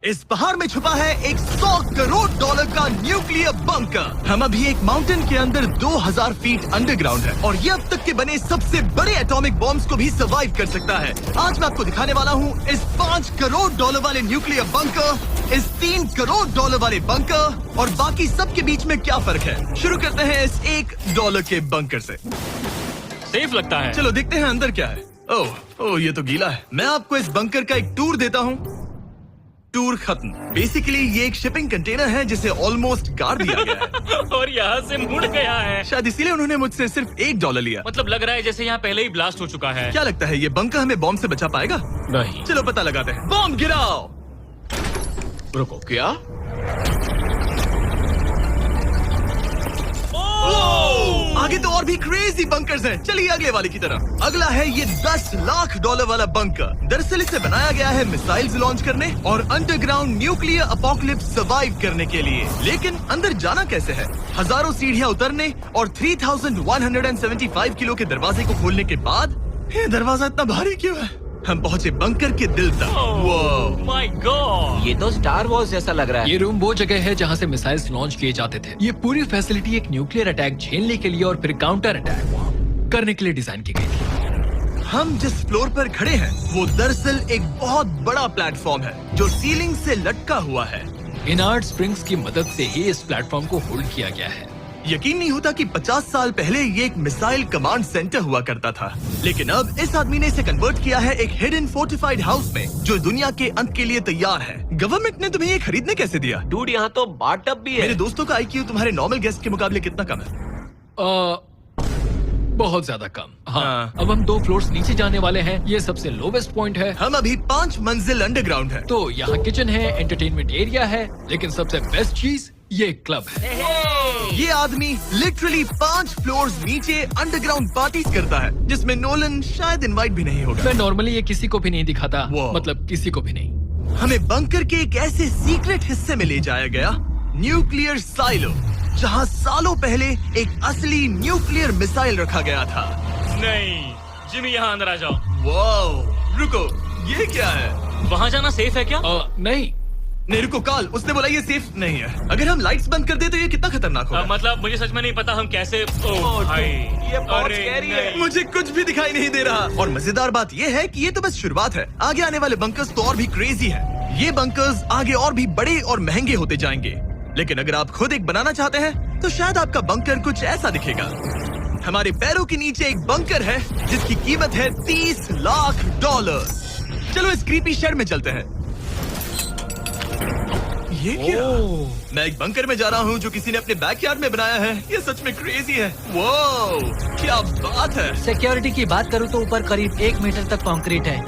इस पहाड़ में छुपा है एक 100 करोड़ डॉलर का न्यूक्लियर बंकर। हम अभी एक माउंटेन के अंदर 2000 फीट अंडरग्राउंड है और ये अब तक के बने सबसे बड़े एटॉमिक बॉम्ब्स को भी सर्वाइव कर सकता है। आज मैं आपको दिखाने वाला हूँ इस 5 करोड़ डॉलर वाले न्यूक्लियर बंकर, इस 3 करोड़ डॉलर वाले बंकर और बाकी सब के बीच में क्या फर्क है। शुरू करते हैं इस $1 के बंकर से। सेफ लगता है। चलो देखते हैं अंदर क्या है। ओह ये तो गीला है। मैं आपको इस बंकर का एक टूर देता हूँ। टूर खत्म। बेसिकली ये एक शिपिंग कंटेनर है जिसे ऑलमोस्ट गाड़ दिया गया है और यहाँ से मुड़ गया है। शायद इसीलिए उन्होंने मुझसे सिर्फ $1 लिया। मतलब लग रहा है जैसे यहाँ पहले ही ब्लास्ट हो चुका है। क्या लगता है ये बंकर हमें बॉम्ब से बचा पाएगा? नहीं। चलो पता लगाते हैं। बॉम्ब गिराओ। रुको, क्या? आगे तो और भी क्रेजी बंकर्स हैं। चलिए अगले वाले की तरफ। अगला है ये $10 लाख वाला बंकर। दरअसल इसे बनाया गया है मिसाइल्स लॉन्च करने और अंडरग्राउंड न्यूक्लियर अपोकलिप्स सर्वाइव करने के लिए। लेकिन अंदर जाना कैसे है? हजारों सीढ़ियां उतरने और 3175 किलो के दरवाजे को खोलने के बाद ये दरवाजा इतना भारी क्यों है? हम पहुंचे बंकर के दिल तक। माय गॉड, ये तो स्टार वॉर्स जैसा लग रहा है। ये रूम वो जगह है जहाँ से मिसाइल्स लॉन्च किए जाते थे। ये पूरी फैसिलिटी एक न्यूक्लियर अटैक झेलने के लिए और फिर काउंटर अटैक करने के लिए डिजाइन की गई थी। हम जिस फ्लोर पर खड़े हैं वो दरअसल एक बहुत बड़ा प्लेटफॉर्म है जो सीलिंग से लटका हुआ है। इनार्ड स्प्रिंग्स की मदद से ही इस प्लेटफॉर्म को होल्ड किया गया है। यकीन नहीं होता कि 50 साल पहले ये एक मिसाइल कमांड सेंटर हुआ करता था, लेकिन अब इस आदमी ने इसे कन्वर्ट किया है एक हिडन फोर्टिफाइड हाउस में जो दुनिया के अंत के लिए तैयार है। गवर्नमेंट ने तुम्हें ये खरीदने कैसे दिया? डूड, यहाँ तो बाथटब भी है। मेरे दोस्तों का IQ तुम्हारे नॉर्मल गेस्ट के मुकाबले कितना कम है? बहुत ज्यादा कम। हाँ। अब हम 2 फ्लोर्स नीचे जाने वाले हैं। ये सबसे लोवेस्ट पॉइंट है। हम अभी 5 मंजिल अंडरग्राउंड है। तो यहाँ किचन है, एंटरटेनमेंट एरिया है, लेकिन सबसे बेस्ट चीज ये क्लब है। ये आदमी लिटरली 5 फ्लोर्स नीचे अंडरग्राउंड पार्टीज करता है जिसमें नोलन शायद इनवाइट भी नहीं होगा। मैं नॉर्मली ये किसी को भी नहीं दिखाता। Wow. मतलब किसी को भी नहीं। हमें बंकर के एक ऐसे सीक्रेट हिस्से में ले जाया गया, न्यूक्लियर साइलो, जहां सालों पहले एक असली न्यूक्लियर मिसाइल रखा गया था। नहीं, जिमी यहाँ अंदर आ जाओ। वाओ, रुको, ये क्या है? वहाँ जाना सेफ है क्या? नहीं। नहीं रुको, काल, उसने बोला ये सेफ नहीं है। अगर हम लाइट्स बंद कर दे तो ये कितना खतरनाक होगा? मतलब मुझे सच में नहीं पता हम कैसे। भाई, ये बहुत अरे scary है। नहीं। मुझे कुछ भी दिखाई नहीं दे रहा। और मजेदार बात ये है कि ये तो बस शुरुआत है। आगे आने वाले बंकर्स तो और भी क्रेजी हैं। ये बंकर्स आगे और भी बड़े और महंगे होते जाएंगे। लेकिन अगर आप खुद एक बनाना चाहते हैं तो शायद आपका बंकर कुछ ऐसा दिखेगा। हमारे पैरों के नीचे एक बंकर है जिसकी कीमत है $30 लाख। चलो इस क्रीपी शेड में चलते हैं। ये क्या? मैं एक बंकर में जा रहा हूँ जो किसी ने अपने बैकयार्ड में बनाया है। ये सच में क्रेजी है। वो क्या बात है। सिक्योरिटी की बात करूँ तो ऊपर करीब 1 मीटर तक कंक्रीट है।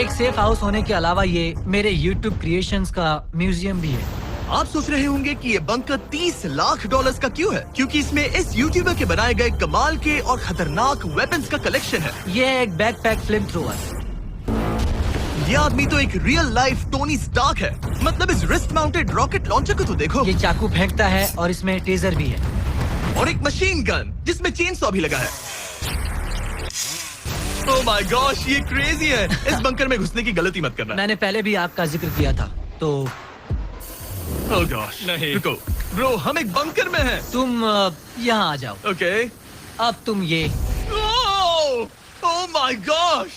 एक सेफ हाउस होने के अलावा ये मेरे YouTube क्रिएशंस का म्यूजियम भी है। आप सोच रहे होंगे कि ये बंकर $30 लाख का क्यों है? क्योंकि इसमें इस यूट्यूबर के बनाए गए कमाल के और खतरनाक वेपन्स का कलेक्शन है। ये है एक बैकपैक फ्लेम थ्रोवर। ये आदमी तो एक रियल लाइफ टोनी स्टार्क है। मतलब इस रिस्ट माउंटेड रॉकेट लॉन्चर को तो देखो। ये चाकू फेंकता है और इसमें टेजर भी है। और एक मशीन गन जिसमें चेन सॉ भी लगा है। ओह माय गॉश, ये क्रेजी है। इस बंकर में घुसने की गलती मत करना। मैंने पहले भी आपका जिक्र किया था। तो ओह गॉश, नहीं। रुको ब्रो, हम एक बंकर में हैं। तुम यहाँ आ जाओ। ओके। अब तुम ये ओह माय गॉश,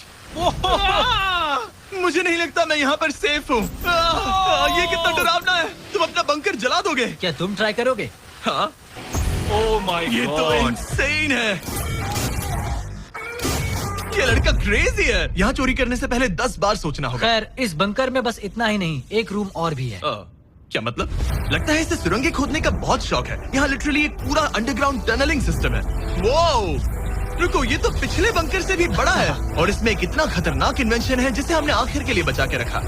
मुझे नहीं लगता मैं यहाँ पर सेफ हूँ। ये कितना डरावना है। तुम अपना बंकर जला दोगे? क्या तुम ट्राई करोगे? हाँ, ओह माय ये तो गॉड। इंसेन है। ये लड़का क्रेजी है। यहाँ चोरी करने से पहले 10 बार सोचना होगा। खैर, इस बंकर में बस इतना ही नहीं, एक रूम और भी है। क्या मतलब? लगता है इसे सुरंगें खोदने का बहुत शौक है। यहाँ लिटरली एक पूरा अंडरग्राउंड टनलिंग सिस्टम है। वो रुको, ये तो पिछले बंकर से भी बड़ा है और इसमें एक इतना खतरनाक इन्वेंशन है जिसे हमने आखिर के लिए बचा के रखा।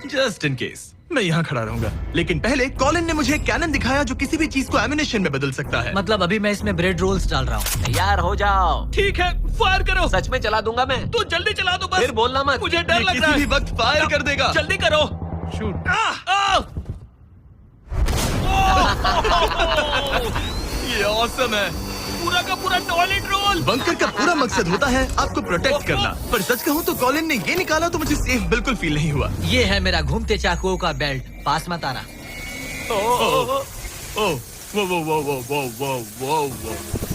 जस्ट इन केस मैं यहाँ खड़ा रहूंगा। लेकिन पहले कॉलिन ने मुझे कैनन दिखाया जो किसी भी चीज को एमिनेशन में बदल सकता है। मतलब अभी मैं इसमें ब्रेड रोल्स डाल रहा हूँ। तैयार हो जाओ। ठीक है, फायर करो। सच में चला दूंगा मैं। तो जल्दी चला दो बस। फिर बोलना मत। मुझे डर लग रहा है। किसी भी वक्त फायर कर देगा। जल्दी करो। शूट। ये ऑसम है। पूरा का पूरा टॉयलेट रोल। बंकर का पूरा मकसद होता है आपको प्रोटेक्ट करना, पर सच कहूँ तो कॉलिन ने ये निकाला तो मुझे सेफ बिल्कुल फील नहीं हुआ। ये है मेरा घूमते चाकुओं का बेल्ट, पास मत आना। ओह ओह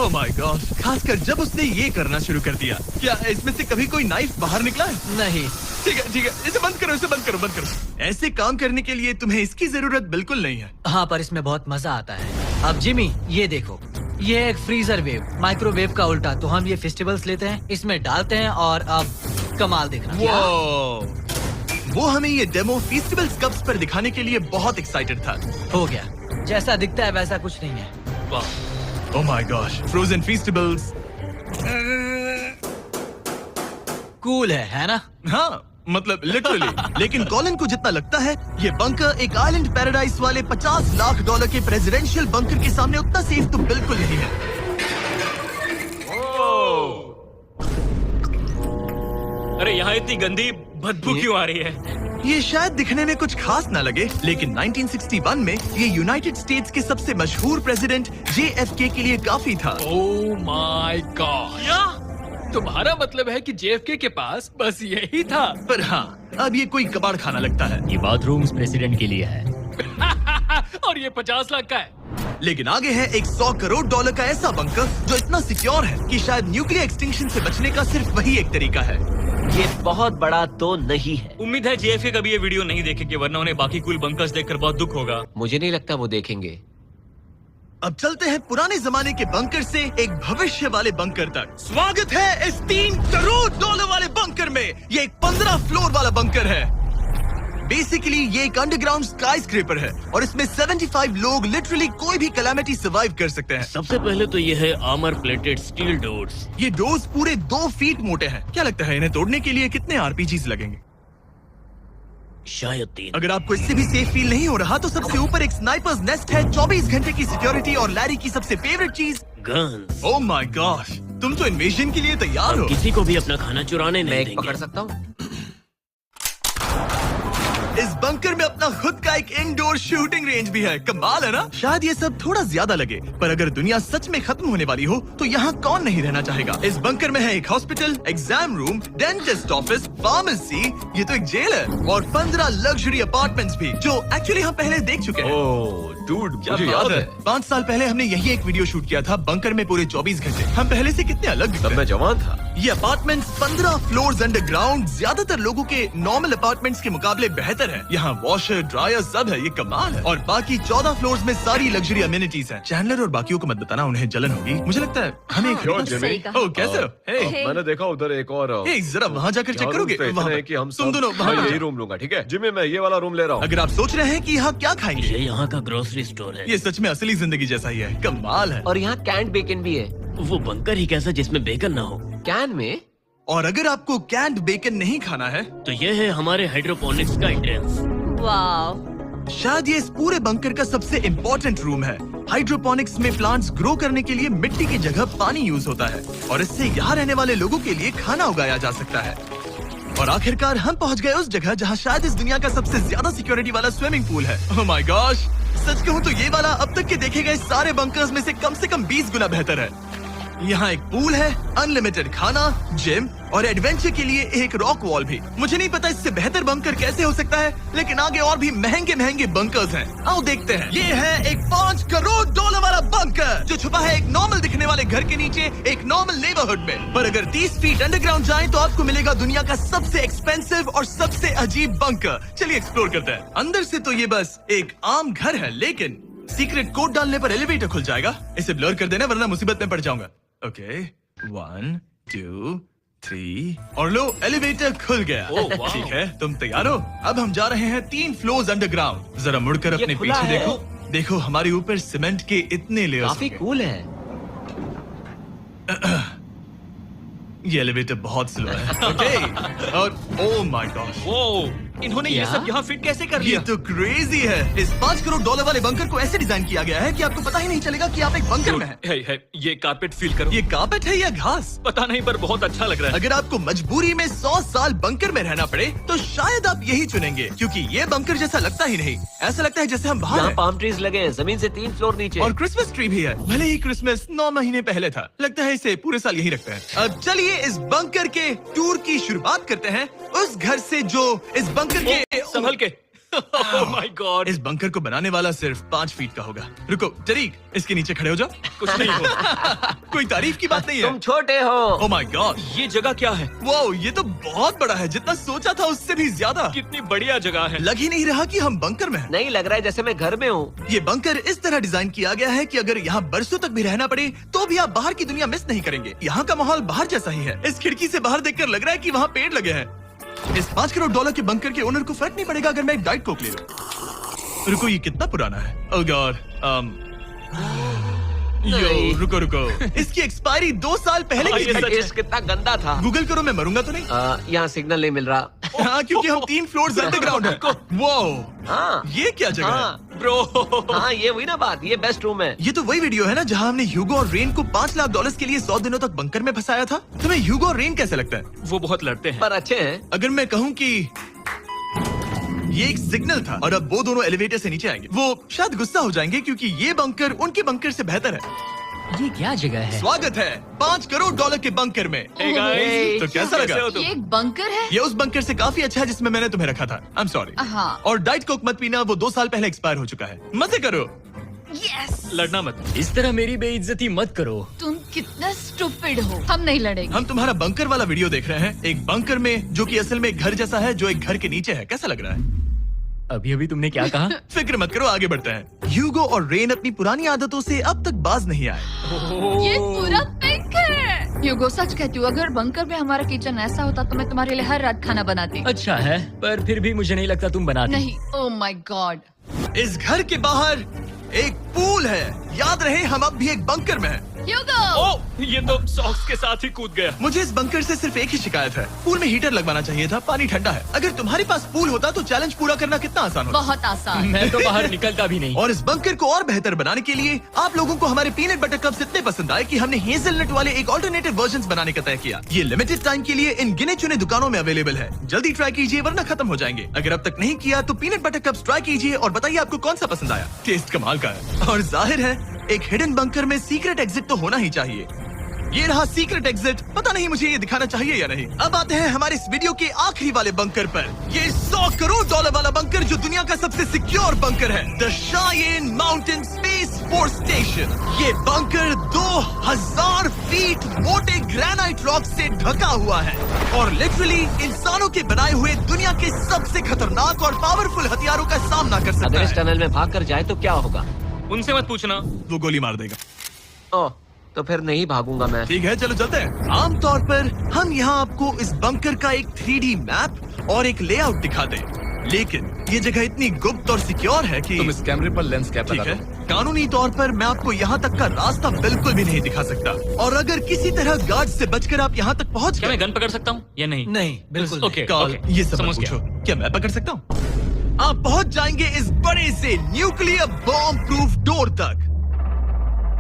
माय गॉड, खासकर जब उसने ये करना शुरू कर दिया। क्या इसमें से कभी कोई नाइफ बाहर निकला है? नहीं, ठीक है, इसे बंद करो, बंद करो। ऐसे काम करने के लिए तुम्हें इसकी जरूरत बिल्कुल नहीं है। हाँ पर इसमें बहुत मजा आता है। अब जिमी ये देखो, ये एक फ्रीजर वेव, माइक्रोवेव का उल्टा। तो हम ये फेस्टिवल्स लेते हैं, इसमें डालते हैं और अब कमाल देखना। वो हमें ये डेमो फेस्टिवल्स कप्स पर दिखाने के लिए बहुत एक्साइटेड था। हो गया, जैसा दिखता है वैसा कुछ नहीं है। Oh my gosh, frozen festivals. Cool है ना? हाँ मतलब लिटरली। लेकिन कॉलिन को जितना लगता है ये बंकर एक आइलैंड पैराडाइज वाले $50 लाख के प्रेसिडेंशियल बंकर के सामने उतना सेफ तो बिल्कुल नहीं है। अरे यहाँ इतनी गंदी बदबू क्यों आ रही है? ये शायद दिखने में कुछ खास ना लगे, लेकिन 1961 में ये यूनाइटेड स्टेट्स के सबसे मशहूर प्रेसिडेंट JFK के लिए काफी था। ओह माय गॉड, तुम्हारा मतलब है कि JFK के पास बस यही था? पर हाँ, अब ये कोई कबाड़ खाना लगता है। ये बाथरूम प्रेसिडेंट के लिए है। और ये 50 लाख का है। लेकिन आगे है एक $100 करोड़ का ऐसा बंकर जो इतना सिक्योर है कि शायद न्यूक्लियर एक्सटिंक्शन से बचने का सिर्फ वही एक तरीका है। ये बहुत बड़ा तो नहीं है। उम्मीद है JFK कभी ये वीडियो नहीं देखेंगे, वरना उन्हें बाकी कूल बंकर्स देखकर बहुत दुख होगा। मुझे नहीं लगता वो देखेंगे। अब चलते हैं पुराने जमाने के बंकर से एक भविष्य वाले बंकर तक। स्वागत है इस $3 करोड़ वाले बंकर में। ये एक 15 फ्लोर वाला बंकर है। बेसिकली ये एक अंडरग्राउंड स्काईस्क्रेपर है और इसमें 75 लोग लिटरली कोई भी कैलामिटी सर्वाइव कर सकते हैं। सबसे पहले तो ये है आर्मर प्लेटेड स्टील डोर्स। ये डोर्स पूरे 2 फीट मोटे हैं। क्या लगता है इन्हें तोड़ने के लिए कितने RPGs लगेंगे? शायद 3। अगर आपको इससे भी सेफ फील नहीं हो रहा तो सबसे ऊपर एक स्नाइपर्स नेस्ट है, 24 घंटे की सिक्योरिटी और लैरी की सबसे फेवरेट चीज गन्स। ओह माय गॉश, तुम तो इन्वेजन के लिए तैयार हो। किसी को भी अपना खाना चुराने मैं नहीं एक देंगे। पकड़ सकता हूँ? इस बंकर में अपना खुद का एक इंडोर शूटिंग रेंज भी है। कमाल है ना? शायद ये सब थोड़ा ज्यादा लगे, पर अगर दुनिया सच में खत्म होने वाली हो तो यहाँ कौन नहीं रहना चाहेगा। इस बंकर में है एक hospital, exam room, dentist office, pharmacy, ये तो एक जेल है, और 15 लग्जरी अपार्टमेंट्स भी, जो एक्चुअली हम पहले देख चुके हैं। ओह डूड, क्या मुझे बात याद है 5 साल पहले हमने यही एक वीडियो शूट किया था बंकर में पूरे 24 घंटे। हम पहले से कितने अलग दिखते तब मैं हैं। जवान था। ये अपार्टमेंट्स 15 फ्लोर्स अंडरग्राउंड ज्यादातर लोगों के नॉर्मल अपार्टमेंट्स के मुकाबले बेहतर है। यहाँ वॉशर, ड्रायर सब है, ये कमाल है। और बाकी 14 फ्लोर्स में सारी लग्जरी अमेनिटीज हैं। चैंडलर और बाकियों को मत बताना, उन्हें जलन होगी। मुझे लगता है हमें क्यों, एक जिमी? ओह कैसे हो? हे, मैंने देखा उधर एक और हे, जरा वहाँ जाकर चेक करोगे? वहाँ पर। कि हम तुम दोनों सब वहाँ मैं पर यही जाओ। रूम लूंगा, ठीक है? जिमी मैं ये वाला रूम ले रहा हूँ। अगर आप सोच रहे हैं कि यहाँ क्या खाएंगे, ये यहाँ का ग्रोसरी स्टोर है। ये सच में असली जिंदगी जैसा ही है। कमाल है। और यहाँ कैंड बेकन भी है। वो बंकर ही कैसा जिसमें बेकन ना हो। कैन में? और अगर आपको कैंड बेकन नहीं खाना है तो ये है हमारे हाइड्रोपोनिक्स का एंट्रेंस। वाव, शायद ये इस पूरे बंकर का सबसे इम्पोर्टेंट रूम है। हाइड्रोपोनिक्स में प्लांट्स ग्रो करने के लिए मिट्टी की जगह पानी यूज होता है और इससे यहाँ रहने वाले लोगों के लिए खाना उगाया जा सकता है। और आखिरकार हम पहुँच गए उस जगह जहाँ शायद इस दुनिया का सबसे ज्यादा सिक्योरिटी वाला स्विमिंग पूल है। ओह माय गॉश, सच कहूँ तो ये वाला अब तक के देखे गए सारे बंकर्स में से कम 20 गुना बेहतर है। यहाँ एक पूल है, अनलिमिटेड खाना, जिम और एडवेंचर के लिए एक रॉक वॉल भी। मुझे नहीं पता इससे बेहतर बंकर कैसे हो सकता है, लेकिन आगे और भी महंगे बंकर्स हैं। आओ देखते हैं। ये है एक $5 करोड़ वाला बंकर जो छुपा है एक नॉर्मल दिखने वाले घर के नीचे एक नॉर्मल नेबरहुड में। पर अगर 30 फीट अंडरग्राउंड जाएं तो आपको मिलेगा दुनिया का सबसे एक्सपेंसिव और सबसे अजीब बंकर। चलिए एक्सप्लोर करते हैं। अंदर से तो ये बस एक आम घर है, लेकिन सीक्रेट कोड डालने पर एलिवेटर खुल जाएगा। इसे ब्लर कर देना वरना मुसीबत में पड़ जाऊंगा। ओके 1 2 3 और लो, एलिवेटर खुल गया। ओह, वाह। ठीक है, तुम तैयार हो? अब हम जा रहे हैं 3 फ्लोर्स अंडरग्राउंड। जरा मुड़कर ये अपने खुला पीछे है। देखो। देखो हमारे ऊपर सीमेंट के इतने लेयर्स काफी होंगे। कूल है। ये एलिवेटर बहुत स्लो है। ओके और ओह माय गॉड, वो इन्होंने ये क्या? सब यहाँ फिट कैसे कर ये लिया? तो क्रेजी है। इस $5 करोड़ वाले बंकर को ऐसे डिजाइन किया गया है कि आपको पता ही नहीं चलेगा कि आप एक बंकर में हैं। है, ये कारपेट फील करो। ये कारपेट है या घास? पता नहीं पर बहुत अच्छा लग रहा है। अगर आपको मजबूरी में 100 साल बंकर में रहना पड़े तो शायद आप यही चुनेंगे, क्योंकि ये बंकर जैसा लगता ही नहीं। ऐसा लगता है जैसे हम बाहर यहाँ हैं। पाम ट्रीज लगे हैं, जमीन से 3 फ्लोर नीचे। और क्रिसमस ट्री भी है। भले ही क्रिसमस 9 महीने पहले था, लगता है इसे पूरे साल यही रखते हैं। अब चलिए इस बंकर के टूर की शुरुआत करते हैं उस घर से जो इस बंकर के संभल के। Oh my God! इस बंकर को बनाने वाला सिर्फ 5 फीट का होगा। रुको तरीक, इसके नीचे खड़े हो जाओ। कुछ नहीं हो। कोई तारीफ की बात नहीं है। तुम छोटे हो। ओह माय गॉड, ये जगह क्या है? वाओ, ये तो बहुत बड़ा है, जितना सोचा था उससे भी ज्यादा। कितनी बढ़िया जगह है। लग ही नहीं रहा कि हम बंकर में हैं। नहीं लग रहा है जैसे मैं घर में हूँ। ये बंकर इस तरह डिजाइन किया गया है कि अगर यहाँ बरसों तक भी रहना पड़े तो भी आप बाहर की दुनिया मिस नहीं करेंगे। यहाँ का माहौल बाहर जैसा ही है। इस खिड़की से बाहर देखकर लग रहा है कि वहाँ पेड़ लगे हैं। इस $5 करोड़ के बंकर के ओनर को फर्क नहीं पड़ेगा अगर मैं एक डाइट कोक ले लूं। रुको, ये कितना पुराना है? ओह गॉड, नहीं। रुको इसकी एक्सपायरी 2 साल पहले की ये थी। सच है। टेस्ट कितना गंदा था। गूगल करो, मैं मरूंगा तो नहीं? यहाँ सिग्नल नहीं मिल रहा। हाँ, क्योंकि हम 3 फ्लोर्स अंडरग्राउंड है। वो हाँ ये क्या जगह है? हाँ ब्रो, हाँ, ये हुई ना बात। ये बेस्ट रूम है। ये तो वही वीडियो है ना जहाँ हमने ह्यूगो और रेन को $5 लाख के लिए 100 दिनों तक बंकर में फंसाया था। तुम्हें ह्यूगो और रेन कैसे लगता है? वो बहुत लड़ते हैं। पर अच्छे हैं। अगर मैं कहूँ कि ये एक सिग्नल था और अब वो दोनों एलिवेटर से नीचे आएंगे, वो शायद गुस्सा हो जाएंगे क्योंकि ये बंकर उनके बंकर से बेहतर है। ये क्या जगह है? स्वागत है $5 करोड़ के बंकर में। Hey guys, तो कैसा लगा? कैसे हो तुम? ये एक बंकर है? ये उस बंकर से काफी अच्छा है जिसमें मैंने तुम्हें रखा था। I am sorry. हाँ। और डाइट कोक मत पीना, वो 2 साल पहले एक्सपायर हो चुका है। मजे करो। यस। लड़ना मत। इस तरह मेरी बेइज्जती मत करो। तुम कितना स्टूपिड हो। हम नहीं लड़ेंगे। हम तुम्हारा बंकर वाला वीडियो देख रहे हैं, एक बंकर में जो कि असल में एक घर जैसा है जो एक घर के नीचे है। कैसा लग रहा है? अभी तुमने क्या कहा? फिक्र मत करो, आगे बढ़ते हैं। ह्यूगो और रेन अपनी पुरानी आदतों से अब तक बाज नहीं आए। ये पूरा पिंक है। ह्यूगो, सच कहती हूँ, अगर बंकर में हमारा किचन ऐसा होता तो मैं तुम्हारे लिए हर रात खाना बनाती। अच्छा है, पर फिर भी मुझे नहीं लगता तुम बनाती। नहीं। Oh my God. इस घर के बाहर एक पूल है। याद रहे हम अब भी एक बंकर में हैं। ह्यूगो। ओह, ये तो सॉक्स के साथ ही कूद गया। मुझे इस बंकर से सिर्फ एक ही शिकायत है, पूल में हीटर लगवाना चाहिए था, पानी ठंडा है। अगर तुम्हारे पास पूल होता तो चैलेंज पूरा करना कितना आसान होता। बहुत आसान। मैं तो बाहर निकलता भी नहीं। और इस बंकर को और बेहतर बनाने के लिए आप लोगों को हमारे पीनट बटर कप्स इतने पसंद आए कि हमने हेजलनट वाले एक ऑल्टरनेटिव वर्जन्स बनाने का तय किया। ये लिमिटेड टाइम के लिए इन गिने चुने दुकानों में अवेलेबल है। जल्दी ट्राई कीजिए वरना खत्म हो जाएंगे। अगर अब तक नहीं किया तो पीनट बटर कप्स ट्राई कीजिए और बताइए आपको कौन सा पसंद आया। टेस्ट कमाल का है। और जाहिर है एक हिडन बंकर में सीक्रेट एग्जिट तो होना ही चाहिए। ये रहा सीक्रेट एग्जिट। पता नहीं मुझे ये दिखाना चाहिए या नहीं। अब आते हैं हमारे इस वीडियो के आखिरी वाले बंकर पर। ये $100 करोड़ वाला बंकर जो दुनिया का सबसे सिक्योर बंकर है, the Cheyenne mountain space force station. ये बंकर 2000 फीट मोटे ग्रेनाइट रॉक से ढका हुआ है और लिटरली इंसानों के बनाए हुए दुनिया के सबसे खतरनाक और पावरफुल हथियारों का सामना कर सकता अगर इस है। टनल में भाग कर जाए तो क्या होगा? उनसे मत पूछना। वो गोली मार देगा। ओह, तो फिर नहीं भागूंगा मैं। ठीक है, चलो चलते हैं। आमतौर पर हम यहाँ आपको इस बंकर का एक 3D मैप और एक लेआउट दिखाते हैं, लेकिन ये जगह इतनी गुप्त और सिक्योर है कि तुम इस कैमरे पर लेंस कैप ठीक लगा है, दो। कानूनी तौर पर मैं आपको यहाँ तक का रास्ता बिल्कुल भी नहीं दिखा सकता। और अगर किसी तरह गार्ड से बचकर आप यहाँ तक पहुँच क्या गए, मैं गन पकड़ सकता हूँ या नहीं? नहीं, बिल्कुल नहीं। ओके, कॉल ओके, ये सब मत समझ गया। पूछो। क्या मैं पकड़ सकता हूँ? आप पहुँच जाएंगे इस बड़े से न्यूक्लियर बॉम्ब प्रूफ डोर तक,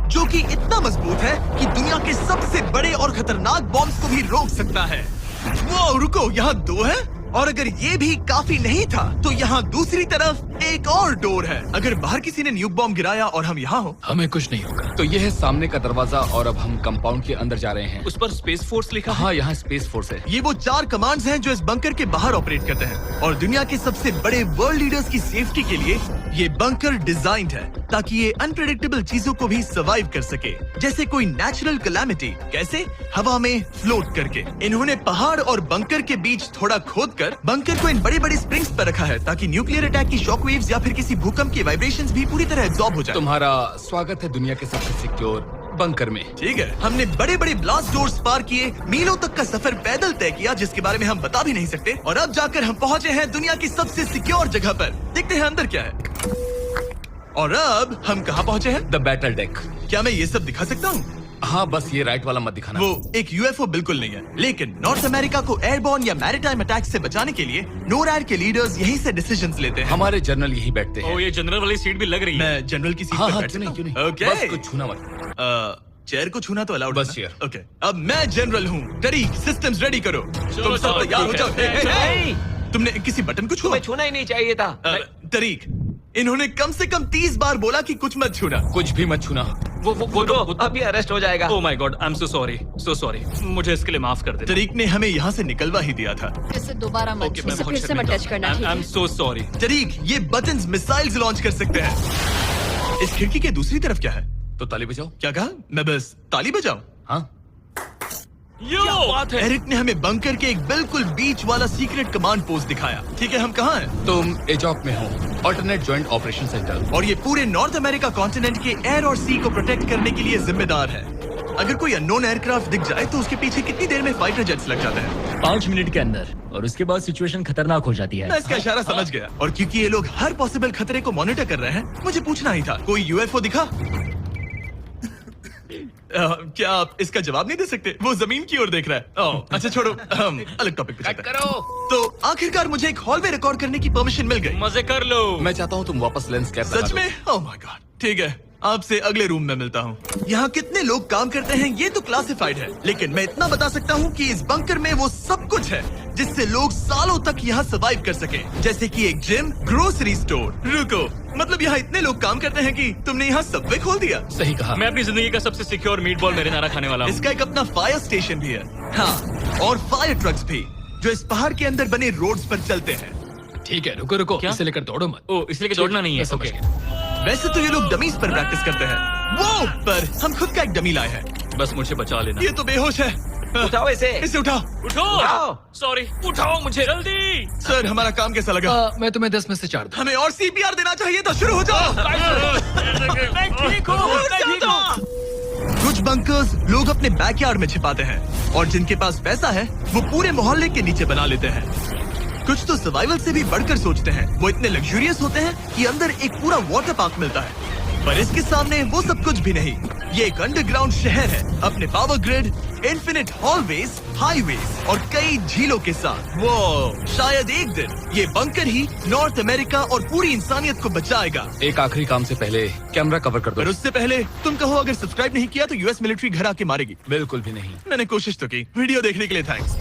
जो कि इतना मजबूत है कि दुनिया के सबसे बड़े और खतरनाक बॉम्ब्स को भी रोक सकता है। वो रुको, यहाँ 2 है और अगर ये भी काफी नहीं था तो यहाँ दूसरी तरफ एक और डोर है। अगर बाहर किसी ने न्यूक बॉम्ब गिराया और हम यहाँ हो, हमें कुछ नहीं होगा। तो ये है सामने का दरवाजा और अब हम कंपाउंड के अंदर जा रहे हैं। उस पर स्पेस फोर्स लिखा है। हाँ, यहाँ स्पेस फोर्स है। ये वो 4 कमांड्स हैं जो इस बंकर के बाहर ऑपरेट करते हैं और दुनिया के सबसे बड़े वर्ल्ड लीडर्स की सेफ्टी के लिए ये बंकर डिजाइंड है ताकि ये अनप्रेडिक्टेबल चीजों को भी सर्वाइव कर सके, जैसे कोई नेचुरल कैलामिटी। कैसे? हवा में फ्लोट करके। इन्होंने पहाड़ और बंकर के बीच थोड़ा खोदकर बंकर को इन बड़े बड़े स्प्रिंग्स पर रखा है ताकि न्यूक्लियर अटैक की शॉक वेव्स या फिर किसी भूकंप के वाइब्रेशंस भी पूरी तरह एब्जॉर्ब हो जाए। तुम्हारा स्वागत है दुनिया के सबसे सिक्योर बंकर में। ठीक है, हमने बड़े बड़े ब्लास्ट डोर्स पार किए, मीलों तक का सफर पैदल तय किया जिसके बारे में हम बता भी नहीं सकते, और अब जाकर हम पहुंचे हैं दुनिया की सबसे सिक्योर जगह पर। देखते हैं अंदर क्या है। और अब हम कहाँ पहुंचे हैं? The battle deck. क्या मैं ये सब दिखा सकता हूँ? हाँ बस ये राइट वाला मत दिखाना। वो एक यूएफओ बिल्कुल नहीं है, लेकिन नॉर्थ अमेरिका को एयरबॉर्न या मैरीटाइम अटैक से बचाने के लिए नोरैड के लीडर्स यहीं से डिसीजंस लेते हैं। हमारे जनरल यहीं बैठते हैं। ओ ये जनरल वाली सीट भी लग रही है। मैं जनरल की सीट हाँ पर हाँ बैठ क्यों नहीं, क्यों सकता नहीं। हूं? ओके। बस कुछ छूना मत। चेयर को छूना तो अलाउड बस है चेयर। ना? ओके, अब मैं जनरल हूँ। तरीक, सिस्टम्स रेडी करो। तुम सब चलो, तैयार हो ठीक जाओ। है। हे, हे, हे। नहीं, तुमने किसी बटन को छुआ? तुम्हें छूना ही नहीं चाहिए था। तरीक, इन्होंने कम से कम 30 बार बोला कि कुछ मत छूना। कुछ भी मत छूना। वो तो अभी अरेस्ट हो जाएगा। Oh my God, I am so sorry. मुझे इसके लिए माफ कर दे। तरीक ने हमें यहाँ से निकलवा ही दिया था। इसे दोबारा मत ओके, छू। मैं इसे बहुत फिर से मत टच करना, ठीक आई एम है? So sorry. तरीक, ये बटन्स मिसाइल्स लॉन्च कर सकते हैं। इस खिड़की के दूसरी तरफ क्या है? तो ताली बजाओ। क्या कहा? मैं बस ताली बजाऊं? हाँ यो बात है। एरिक ने हमें बंकर के एक बिल्कुल बीच वाला सीक्रेट कमांड पोस्ट दिखाया। ठीक है, हम कहाँ हैं? तुम एजॉक में हो, ऑल्टरनेट जॉइंट ऑपरेशन सेंटर। और ये पूरे नॉर्थ अमेरिका कॉन्टिनेंट के एयर और सी को प्रोटेक्ट करने के लिए जिम्मेदार है। अगर कोई अननोन एयरक्राफ्ट दिख जाए तो उसके पीछे कितनी देर में फाइटर जेट्स लग जाते हैं? 5 मिनट के अंदर, और उसके बाद सिचुएशन खतरनाक हो जाती है। मैं इसका इशारा समझ गया। और क्योंकि ये लोग हर पॉसिबल खतरे को मॉनिटर कर रहे हैं, मुझे पूछना ही था, कोई यूएफओ दिखा? क्या आप इसका जवाब नहीं दे सकते? वो जमीन की ओर देख रहा है। ओह, अच्छा छोड़ो, हम अलग टॉपिक पे चलते हैं। तो आखिरकार मुझे एक हॉलवे रिकॉर्ड करने की परमिशन मिल गई। मजे कर लो। मैं चाहता हूँ तुम वापस लेंस कैप लगा सच दो। में? ओह माय गॉड, ठीक है, आपसे अगले रूम में मिलता हूँ। यहाँ कितने लोग काम करते हैं ये तो क्लासिफाइड है, लेकिन मैं इतना बता सकता हूँ कि इस बंकर में वो सब कुछ है जिससे लोग सालों तक यहाँ सर्वाइव कर सके, जैसे कि एक जिम, ग्रोसरी स्टोर। रुको, मतलब यहाँ इतने लोग काम करते हैं कि तुमने यहाँ सबवे खोल दिया? सही कहा। मैं अपनी जिंदगी का सबसे सिक्योर मीट बॉल मेरे नारा खाने वाला हूँ। इसका एक अपना फायर स्टेशन भी है। हाँ, और फायर ट्रक्स भी, जो इस पहाड़ के अंदर बने रोड्स पर चलते हैं। ठीक है, रुको रुको, क्या? इसे लेकर दौड़ो मत। ओ इसलिए कि दौड़ना नहीं है। मैं समझ ओके गया। वैसे तो ये लोग डमीज पर प्रैक्टिस करते हैं, वो पर हम खुद का एक डमी लाए हैं। बस मुझे बचा लेना। ये तो बेहोश है। उठाओ इसे। इसे उठाओ। उठो। सॉरी, उठाओ मुझे जल्दी। सर, हमारा काम कैसा लगा? मैं तुम्हें 10 में से 4 दूं। हमें और सीपीआर देना चाहिए था। शुरू हो जाओ। मैं ठीक हूँ। कुछ बंकर्स लोग अपने बैकयार्ड में छिपाते हैं, और जिनके पास पैसा है वो पूरे मोहल्ले के नीचे बना लेते हैं। कुछ तो सर्वाइवल से भी बढ़कर सोचते हैं। वो इतने लग्जूरियस होते हैं कि अंदर एक पूरा वाटर पार्क मिलता है, पर इसके सामने वो सब कुछ भी नहीं। ये एक अंडरग्राउंड शहर है, अपने power grid, infinite hallways, highways और कई झीलों के साथ। वो शायद एक दिन ये बंकर ही नॉर्थ अमेरिका और पूरी इंसानियत को बचाएगा। एक आखिरी काम से पहले कैमरा कवर कर पर दो। उससे पहले तुम कहो, अगर सब्सक्राइब नहीं किया तो यूएस मिलिट्री घर आके मारेगी। बिल्कुल भी नहीं। मैंने कोशिश तो की। वीडियो देखने के लिए थैंक्स।